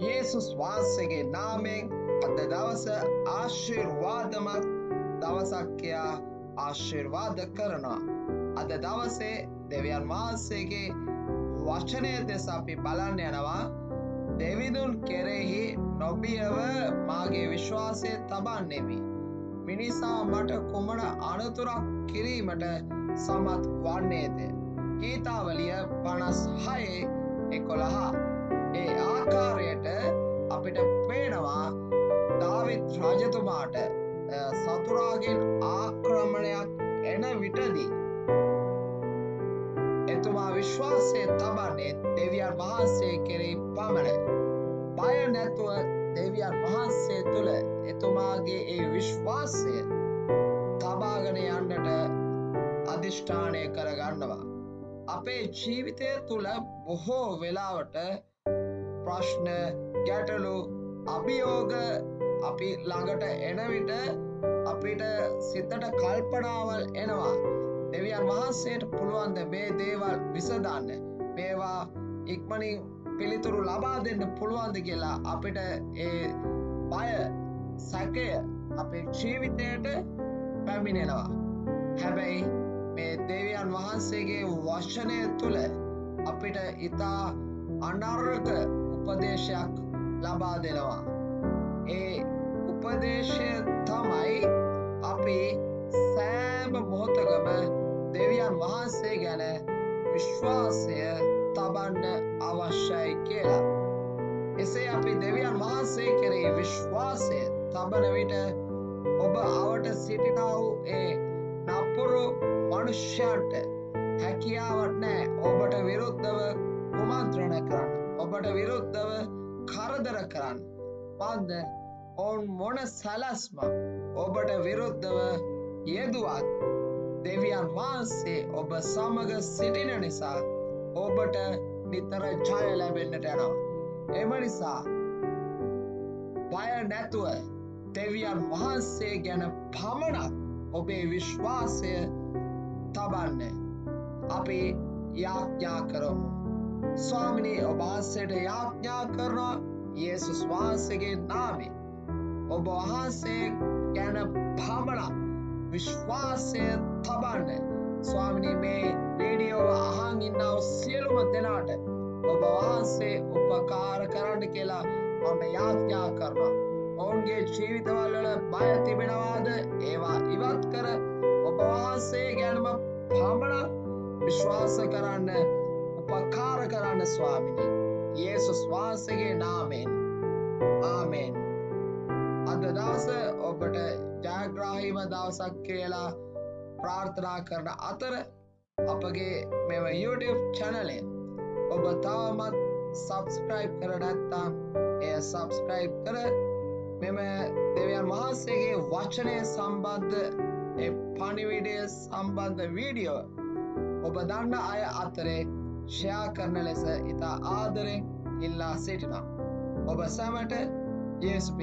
යේසුස් වහන්සේගේ නාමයෙන් අද දවස ආශිර්වාදමත් දවසක් කියා ආශිර්වාද කරනවා. අද දවසේ දෙවියන් වහන්සේගේ වචනය දෙස අපි බලන්න යනවා. දෙවිඳුන් කෙරෙහි නොබියව මාගේ විශ්වාසය තබන්නෙමි. මිනිසා මට කුමන අනතුරක් කිරීමට සමත් වන්නේද? ගීතාවලිය 56:11. ඒ ආකාරයට අපිට පේනවා දාවිද් රජතුමාට සතුරාගෙන් ආක්‍රමණයක් එන විටදී එතුමා විශ්වාසය තබන්නේ දෙවියන් වහන්සේ කෙරෙහි පමණයි. බය නැතුව දෙවියන් වහන්සේ තුළ එතුමාගේ ඒ විශ්වාසය තබාගෙන යන්නට අධිෂ්ඨානය කරගන්නවා. අපේ ජීවිතය තුළ බොහෝ වෙලාවට ප්‍රශ්න, ගැටලු, අභියෝග අපි ළඟට එන විට අපිට සිතට කල්පනාවල් එනවා. දෙවියන් වහන්සේට පුළුවන් ද මේ දේවල් විසඳන්න, මේවා ඉක්මනින් පිළිතුරු ලබා දෙන්න පුළුවන්ද කියලා අපිට ඒ බය, සැකය අපේ ජීවිතයට පැමිණෙනවා. හැබැයි මේ දෙවියන් වහන්සේගේ වචනය තුළ අපිට ඉතා අනර්ග උපදේශයක් ලබා දෙනවා. ඒ උපදේශය තමයි අපි සෑම මොහොතකම දෙවියන් වහන්සේ ගැන විශ්වාසය තබන්න අවශ්‍යයි කියලා. එසේ අපි දෙවියන් වහන්සේ කෙරෙහි විශ්වාසය තබන විට ඔබ අවට සිටිනා වූ ඒ නපුරු මනුෂ්‍යයන්ට හැකියාවක් නැහැ ඔබට විරුද්ධව කුමන්ත්‍රණ කරන්න, ඔබට විරුද්ධව කරදර කරන්න. මන්ද ඔවුන් මොන සැලැස්මක් ඔබට විරුද්ධව යෙදුවත් දෙවියන් වහන්සේ ඔබ සමග සිටින නිසා ඔබට නිතර ජය ලැබෙන්නට යනවා. එම නිසා බය නැතුව දෙවියන් වහන්සේ ගැන පමණක් ඔබේ විශ්වාසය තබන්න අපි යාඥා කරමු. ස්වාමිනී, ඔබ වහන්සේට යාඥා කරනවා යේසුස් වහන්සේගේ නාමයෙන් ඔබ වහන්සේ ගැන පමණක් විශ්වාසය තබන්න. ස්වාමිනී, මේ රේඩියෝ අහන් ඉන්නව සියලුම දෙනාට ඔබ වහන්සේ උපකාර කරන්න කියලා මම යාඥා කරනවා. ඔවුන්ගේ ජීවිතවල බය තිබෙනවාද? ඒවා ඉවත් කර ඔබ වහන්සේ ගැනම පමණක් විශ්වාස කරන්න උපකාර කරන්න ස්වාමිනී. යේසුස් වහන්සේගේ නාමයෙන් ආමෙන්. අද දවස ඔබට ජයග්‍රාහීම දවසක් කියලා ප්‍රාර්ථනා කරන අතර අපගේ මෙම YouTube channel ඔබ තවමත් subscribe කර නැත්නම් එය subscribe කර මෙම දෙවියන් වහන්සේගේ වචනය සම්බන්ධ ඒ පණිවිඩය සම්බන්ධ වීඩියෝ ඔබ දන්න අය අතරේ ෂෙයා කරන ලෙස ඉතා ආදරෙන් ඉල්ලා සිටිනවා. ඔබ සැමට යේසුස්